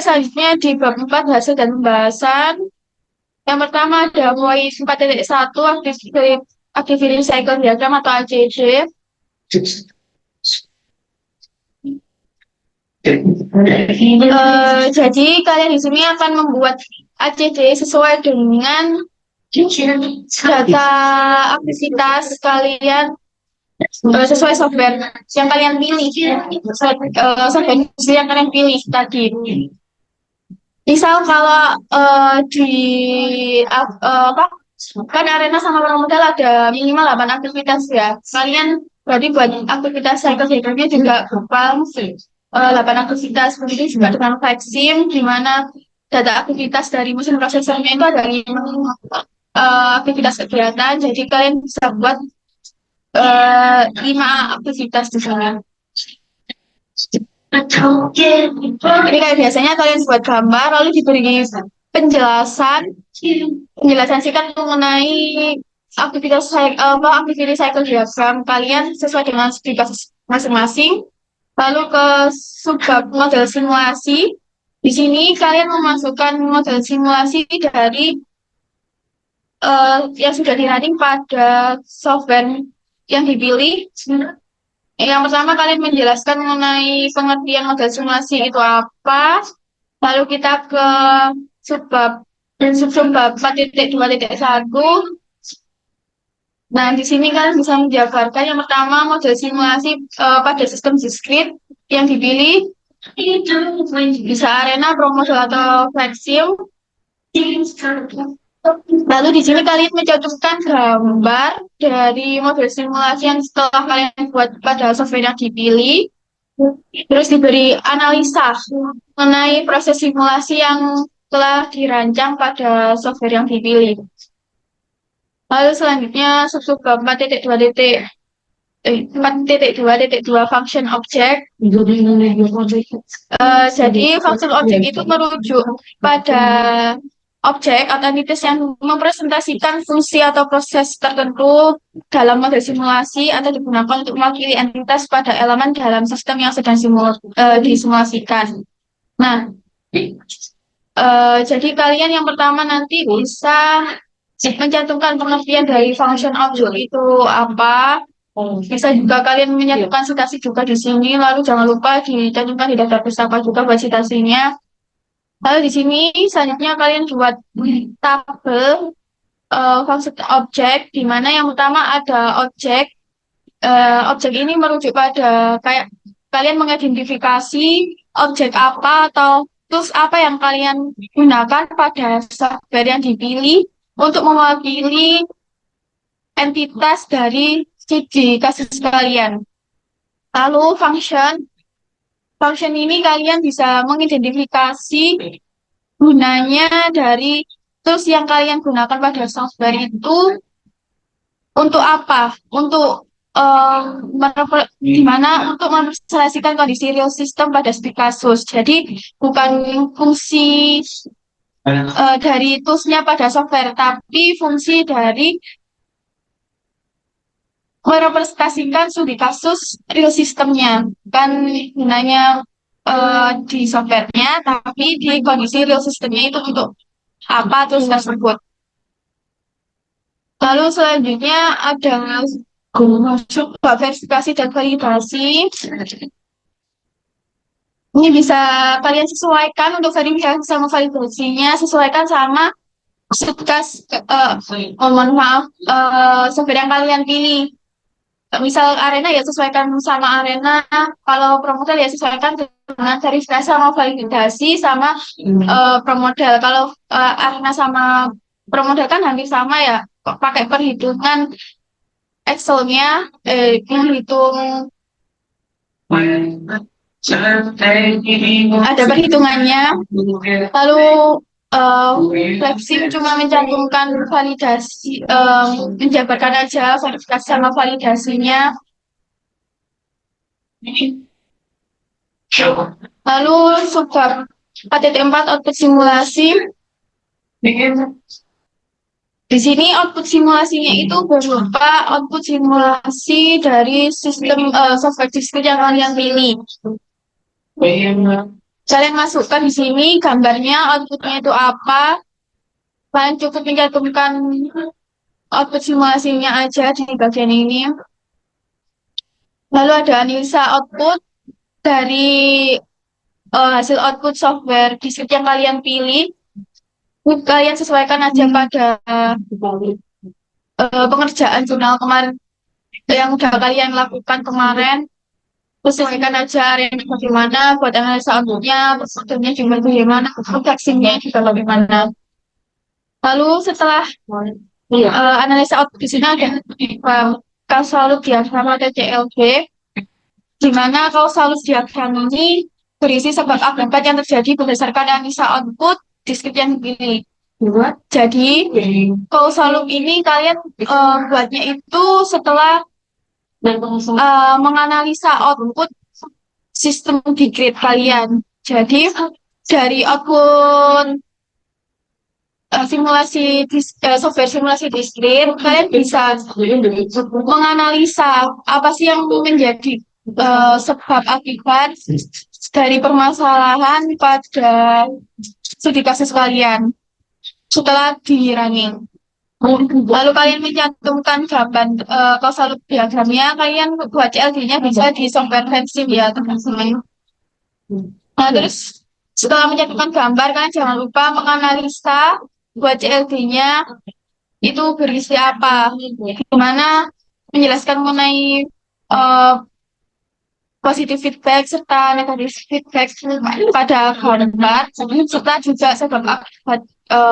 selanjutnya di bab 4 hasil dan pembahasan. Yang pertama ada poin 4.1 activity cycle diagram atau ACD. Jadi kalian di sini akan membuat ACD sesuai dengan data aktivitas kalian sesuai software yang kalian pilih, software yang kalian pilih tadi. Misal kalau di apa kan arena sama orang modal ada minimal 8 aktivitas ya. Kalian berarti buat aktivitas cycle diagramnya juga berupa 8 aktivitas. Begitu juga dengan Flexim di mana data aktivitas dari mesin prosesornya itu ada 5 aktivitas kegiatan. Jadi kalian bisa buat 5 aktivitas di sana. Jadi kayak biasanya kalian buat gambar lalu diberi penjelasan singkat mengenai aktivitas cycle diagram kalian sesuai dengan studi masing-masing. Lalu ke subbab model simulasi. Di sini kalian memasukkan model simulasi dari yang sudah di-running pada software yang dipilih. Yang pertama kalian menjelaskan mengenai pengertian model simulasi itu apa. Lalu kita ke subbab 4.2.1. Nah, di sini kalian bisa menjabarkan yang pertama model simulasi pada sistem diskrit yang dipilih bisa arena, promodel atau Flexim. Lalu di sini kalian mencantumkan gambar dari model simulasi yang setelah kalian buat pada software yang dipilih. Terus diberi analisa mengenai proses simulasi yang telah dirancang pada software yang dipilih. Lalu selanjutnya subbab 4.2.2 function object. Jadi function object itu merujuk pada objek atau entitas yang mempresentasikan fungsi atau proses tertentu dalam model simulasi atau digunakan untuk mewakili entitas pada elemen dalam sistem yang sedang disimulasikan. Nah, jadi kalian yang pertama nanti bisa mencantumkan pengertian dari function object itu apa. Bisa juga kalian menyatukan citasi juga di sini, lalu jangan lupa dicantumkan di daftar pusaka juga buat citasinya. Lalu di sini selanjutnya kalian buat tabel function object, di mana yang utama ada objek. Objek ini merujuk pada kayak kalian mengidentifikasi objek apa atau tools apa yang kalian gunakan pada software yang dipilih untuk mewakili entitas dari CD kasus kalian. Lalu function ini kalian bisa mengidentifikasi gunanya dari tools yang kalian gunakan pada software itu untuk apa? Untuk gimana untuk mempresentasikan kondisi real system pada studi kasus. Jadi bukan fungsi dari toolsnya pada software, tapi fungsi dari merepresentasikan studi kasus real systemnya. Bukan gunanya di softwarenya, tapi di kondisi real systemnya itu untuk apa terus tersebut. Lalu selanjutnya ada masuk verifikasi dan validasi. Ini bisa kalian sesuaikan untuk verifikasi sama validasinya, sesuaikan sama tugas mohon maaf software yang kalian pilih. Misal arena ya sesuaikan sama arena, kalau promodel ya sesuaikan dengan verifikasi sama validasi sama promodel. Kalau arena sama promodel kan hampir sama ya, pakai perhitungan Excel-nya menghitung ada perhitungannya. Lalu Flexim cuma mencantumkan validasi, menjabarkan aja verifikasi sama validasinya. Lalu subbab 4.4 output simulasi. Di sini output simulasinya itu berupa output simulasi dari sistem software diskrit yang kalian pilih. Kalian masukkan di sini gambarnya, outputnya itu apa. Kalian cukup mencantumkan output simulasinya aja di bagian ini. Lalu ada analisa output dari hasil output software disk yang kalian pilih. Kalian sesuaikan aja pada pengerjaan jurnal kemarin yang udah kalian lakukan kemarin. Sesuaikan aja range bagaimana buat analisa outputnya, prosedurnya juga bagaimana, proteksinya juga bagaimana. Lalu setelah analisa output di sini ada causal diagram atau CLD, di mana causal diagram ini berisi sebab akibat yang terjadi berdasarkan analisa output di script yang dipilih. Jadi causal ini kalian buatnya itu setelah menganalisa output sistem di grid kalian. Jadi dari output software simulasi diskret, kalian bisa menganalisa apa sih yang menjadi sebab akibat dari permasalahan pada studi kasus kalian setelah di running. Lalu kalian mencantumkan gambar causal diagramnya, kalian buat CLD-nya bisa di software Pensim ya teman-teman. Nah, terus setelah mencantumkan gambar, kalian jangan lupa menganalisa buat CLD-nya itu berisi apa, gimana menjelaskan mengenai positif feedback serta negatif feedback pada gambar, serta juga sebab akibat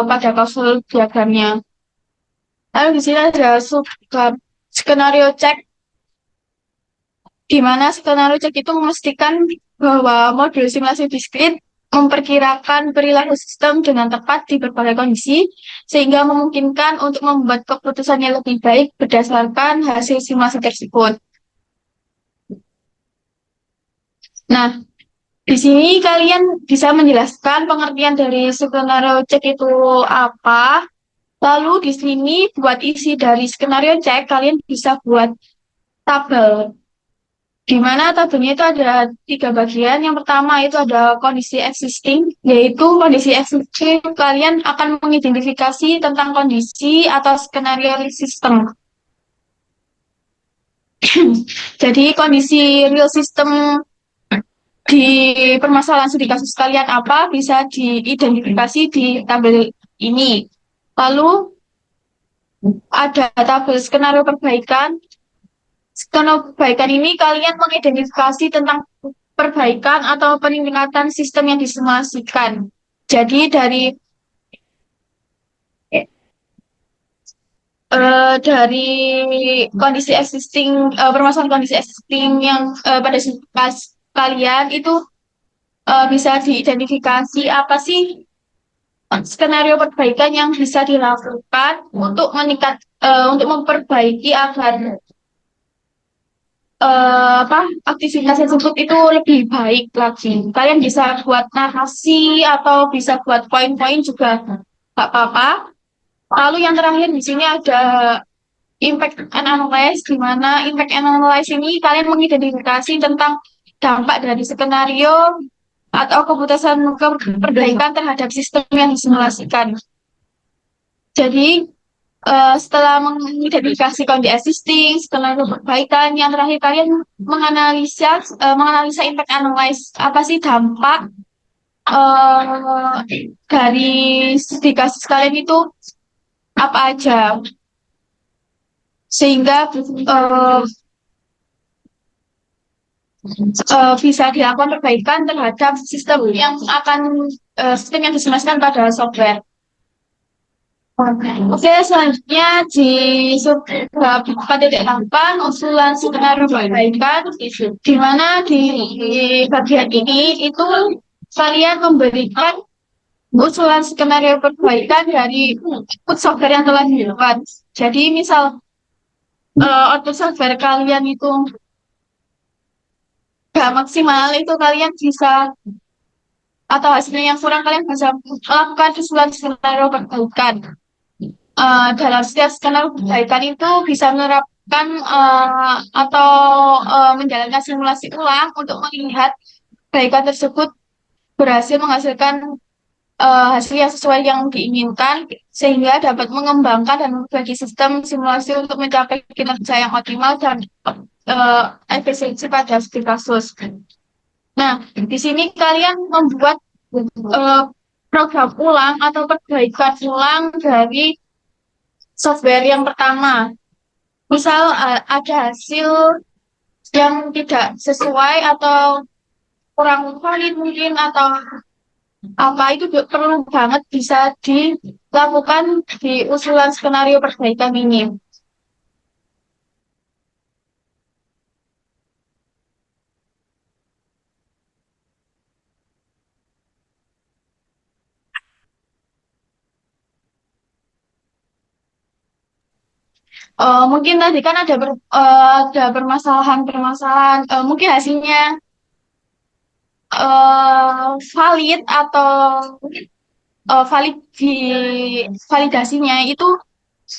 pada causal diagramnya. Lalu di sini ada skenario check, di mana skenario check itu memastikan bahwa modul simulasi diskrit memperkirakan perilaku sistem dengan tepat di berbagai kondisi, sehingga memungkinkan untuk membuat keputusan yang lebih baik berdasarkan hasil simulasi tersebut. Nah, di sini kalian bisa menjelaskan pengertian dari skenario check itu apa. Lalu di sini buat isi dari skenario check, kalian bisa buat tabel. Di mana tabelnya itu ada 3 bagian. Yang pertama itu ada kondisi existing, yaitu kondisi existing kalian akan mengidentifikasi tentang kondisi atau skenario sistem. Jadi kondisi real system di permasalahan studi kasus kalian apa bisa diidentifikasi di tabel ini. Lalu ada tabel skenario perbaikan. Skenario perbaikan ini kalian mengidentifikasi tentang perbaikan atau peningkatan sistem yang disimulasikan. Jadi dari kondisi existing, permasalahan kondisi existing yang pada kalian itu bisa diidentifikasi apa sih skenario perbaikan yang bisa dilakukan untuk untuk memperbaiki agar aktivitas tersebut itu lebih baik lagi. Kalian bisa buat narasi atau bisa buat poin-poin juga nggak apa-apa. Lalu yang terakhir di sini ada impact analysis, di mana impact analysis ini kalian mengidentifikasi tentang dampak dari skenario atau keputusan perbaikan terhadap sistem yang disimulasikan. Jadi setelah mengidentifikasi kondisi existing, setelah perbaikan, yang terakhir kalian menganalisa impact analysis, apa sih dampak dari studi kasus kalian itu apa aja, sehingga bisa dilakukan perbaikan terhadap sistem yang disimulasikan pada software. Oke, selanjutnya di subbab 4.8 usulan skenario perbaikan, di mana di bagian ini itu kalian memberikan usulan skenario perbaikan dari output software yang telah dibuat. Jadi misal output software kalian itu gak maksimal, itu kalian bisa, atau hasilnya yang kurang, kalian bisa melakukan usulan skenario perbaikan. Dalam setiap skenario perbaikan itu bisa menerapkan atau menjalankan simulasi ulang untuk melihat perbaikan tersebut berhasil menghasilkan hasil yang sesuai yang diinginkan, sehingga dapat mengembangkan dan membagi sistem simulasi untuk mencapai kinerja yang optimal dan eh, efisiensi pada studi kasus. Nah, di sini kalian membuat eh, program ulang atau perbaikan ulang dari software yang pertama. Misal ada hasil yang tidak sesuai atau kurang valid mungkin atau apa itu perlu banget bisa dilakukan di usulan skenario perbaikan ini. Mungkin tadi kan ada permasalahan-permasalahan, mungkin hasilnya valid atau valid di validasinya itu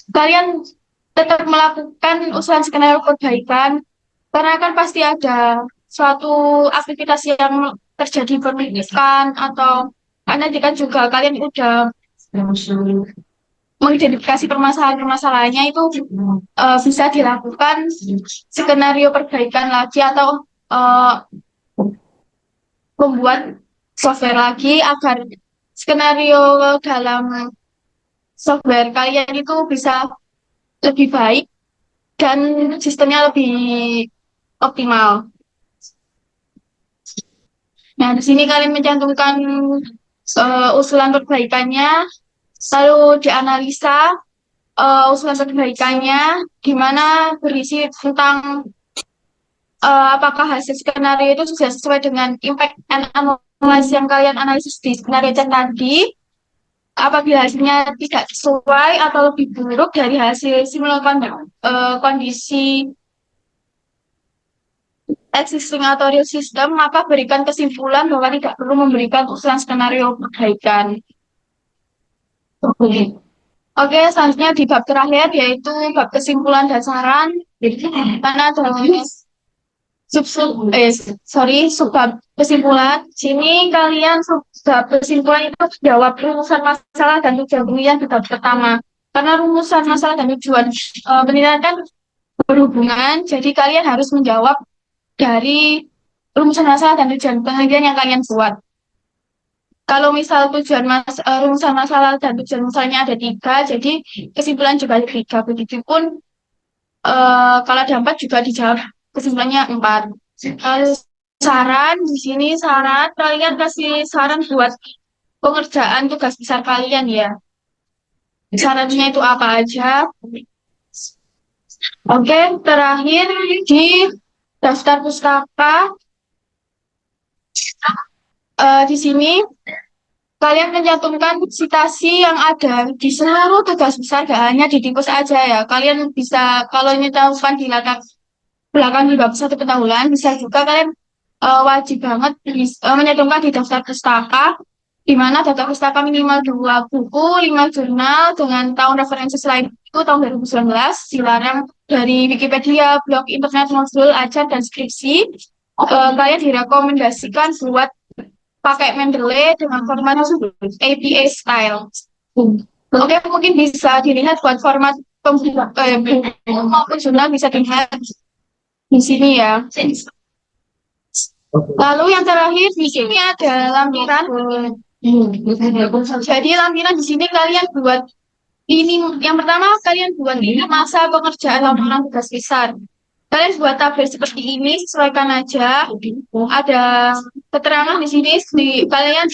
kalian tetap melakukan usulan skenario perbaikan karena kan pasti ada suatu aktivitas yang terjadi pendidikan atau karena nanti kan juga kalian udah mengidentifikasi permasalahan-permasalahannya itu bisa dilakukan skenario perbaikan lagi atau eh, membuat software lagi agar skenario dalam software kalian itu bisa lebih baik dan sistemnya lebih optimal. Nah, di sini kalian mencantumkan usulan perbaikannya, lalu dianalisa usulan perbaikannya, di mana berisi tentang apakah hasil skenario itu sudah sesuai dengan impact and analysis yang kalian analisis di skenario chat tadi. Apabila hasilnya tidak sesuai atau lebih buruk dari hasil simulasi kondisi existing atau real system, maka berikan kesimpulan bahwa tidak perlu memberikan usulan skenario perbaikan. Oke, selanjutnya di bab terakhir yaitu bab kesimpulan dan saran. Karena ada sub sub subbab kesimpulan. Sini kalian subbab kesimpulan itu jawab rumusan masalah dan tujuan penelitian di bab pertama. Karena rumusan masalah dan tujuan penelitian kan berhubungan, jadi kalian harus menjawab dari rumusan masalah dan tujuan penelitian yang kalian buat. Kalau misal rumusan masalah dan tujuan misalnya ada 3, jadi kesimpulan juga ada 3. Begitupun kalau ada 4 juga dijawab kesimpulannya 4. Saran di sini saran kalian kasih saran buat pengerjaan tugas besar kalian ya. Sarannya itu apa aja? Oke, terakhir di daftar pustaka di sini kalian mencantumkan citasi yang ada di seluruh tugas besar, gak hanya di Dinkes aja ya. Kalian bisa, kalau ini tahukan di latar belakang di bab 1 pendahuluan, bisa juga kalian wajib banget mencantumkan di daftar pustaka, di mana daftar pustaka minimal 2 buku, 5 jurnal, dengan tahun referensi selain itu tahun 2019, dilarang dari Wikipedia, blog internet, modul, ajar, dan skripsi. Kalian direkomendasikan buat pakai Mendeley dengan format APA style. Oke, mungkin bisa dilihat buat format buku maupun jurnal bisa dilihat di sini ya. Lalu yang terakhir di sini ada lampiran. Jadi lampiran di sini kalian buat ini yang pertama kalian buat ini masa pengerjaan laporan tugas besar. Kalian buat tabel seperti ini, sesuaikan aja. Ada keterangan di sini, kalian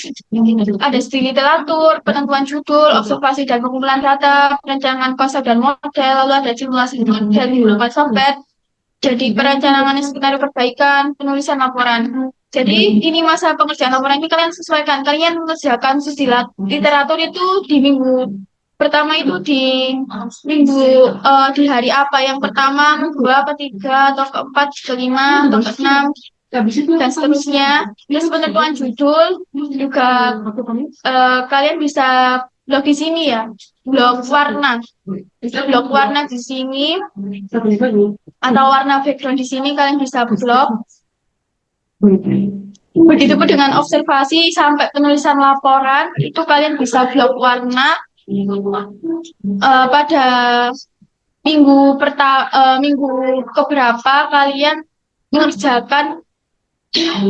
ada studi literatur, penentuan judul, observasi dan pengumpulan data, perencanaan konsep dan model, lalu ada simulasi dan developan software. Jadi perencanaan skenario perbaikan, penulisan laporan. Jadi ini masa pengerjaan laporan ini kalian sesuaikan. Kalian mengerjakan studi literatur itu di minggu pertama itu di minggu di hari apa? Yang pertama, kedua, ketiga, atau keempat, kelima, atau keenam, dan seterusnya. Terus penentuan judul juga kalian bisa blok di sini ya, blok warna di sini atau warna background di sini kalian bisa blok. Begitupun dengan observasi sampai penulisan laporan, itu kalian bisa blok warna pada minggu keberapa kalian mengerjakan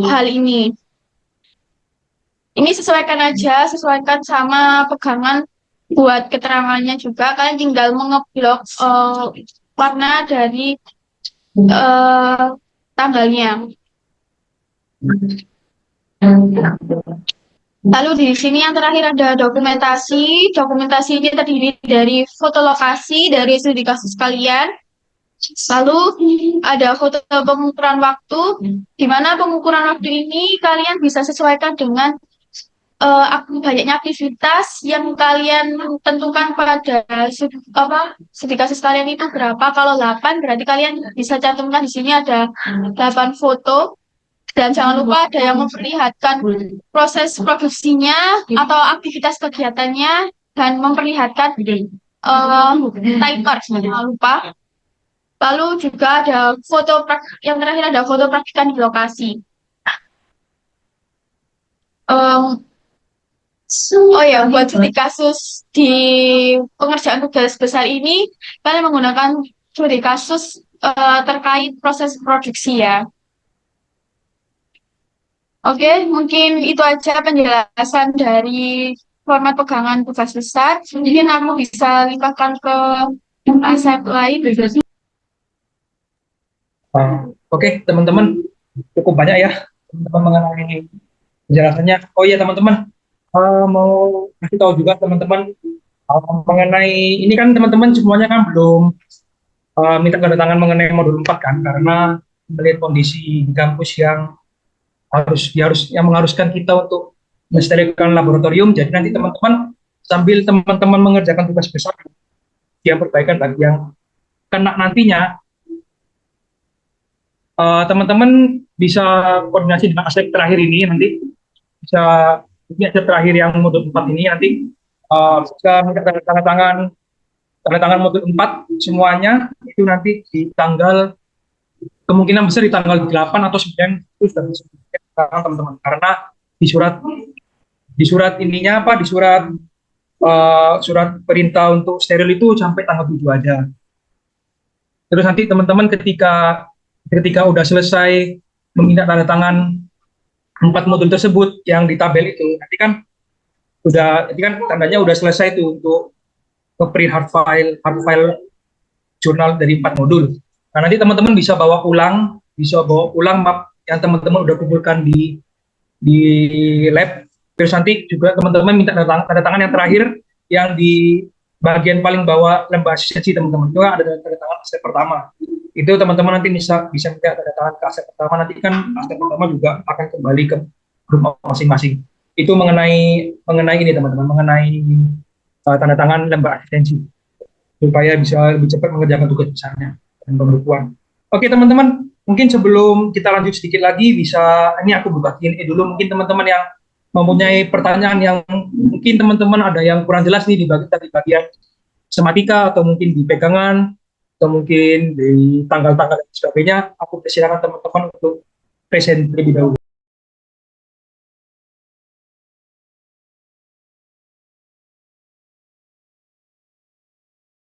hal ini. Ini sesuaikan aja, sesuaikan sama pegangan buat keterangannya juga. Kalian tinggal mengeblok warna dari tanggalnya. Lalu di sini yang terakhir ada dokumentasi. Dokumentasi ini terdiri dari foto lokasi dari studi kasus kalian. Lalu ada foto pengukuran waktu, di mana pengukuran waktu ini kalian bisa sesuaikan dengan banyaknya aktivitas yang kalian tentukan pada studi kasus kalian itu berapa. Kalau 8 berarti kalian bisa cantumkan di sini ada 8 foto. Dan jangan lupa ada yang memperlihatkan proses produksinya atau aktivitas kegiatannya dan memperlihatkan timer, jangan lupa. Lalu juga ada yang terakhir ada foto praktikan di lokasi. Oh ya, buat studi kasus di pengerjaan tugas besar ini, kalian menggunakan studi kasus terkait proses produksi ya. Oke, mungkin itu aja penjelasan dari format pegangan tugas besar. Mungkin aku bisa limpahkan ke aset lain. Oke, teman-teman, cukup banyak ya teman-teman mengenai penjelasannya. Oh iya teman-teman, mau kasih tahu juga teman-teman mengenai ini kan teman-teman semuanya kan belum minta tanda tangan mengenai modul 4 kan, karena melihat kondisi di kampus yang mengharuskan kita untuk mensterilkan laboratorium. Jadi nanti teman-teman sambil teman-teman mengerjakan tugas besar yang perbaikan bagi yang kena nantinya, teman-teman bisa koordinasi dengan aspek terakhir ini nanti bisa ini aja terakhir yang modul 4 ini nanti bisa minta tanda tangan modul 4 semuanya itu nanti di tanggal kemungkinan besar di tanggal 8 atau 9 itu sudah bisa sekarang teman-teman, karena di surat ininya apa di surat perintah untuk steril itu sampai tanggal 7 aja. Terus nanti teman-teman ketika udah selesai meminta tanda tangan 4 modul tersebut yang di tabel itu, nanti kan tandanya udah selesai tuh untuk nge-print hard file jurnal dari 4 modul. Nah, nanti teman-teman bisa bawa pulang map yang teman-teman udah kumpulkan di lab. Terus nanti juga teman-teman minta tanda tangan yang terakhir yang di bagian paling bawah lembar asistensi teman-teman. Itu ada tanda tangan aspek pertama. Itu teman-teman nanti bisa minta tanda tangan ke aspek pertama, nanti kan aspek pertama juga akan kembali ke grup masing-masing. Itu mengenai ini teman-teman, mengenai tanda tangan lembar asistensi supaya bisa lebih cepat mengerjakan tugas besarnya dan pembukuan. Oke teman-teman, mungkin sebelum kita lanjut sedikit lagi ini aku buka Q&A dulu. Mungkin teman-teman yang mempunyai pertanyaan yang mungkin teman-teman ada yang kurang jelas nih di bagian sematika atau mungkin di pegangan atau mungkin di tanggal-tanggal dan sebagainya, aku persilakan teman-teman untuk present terlebih dahulu.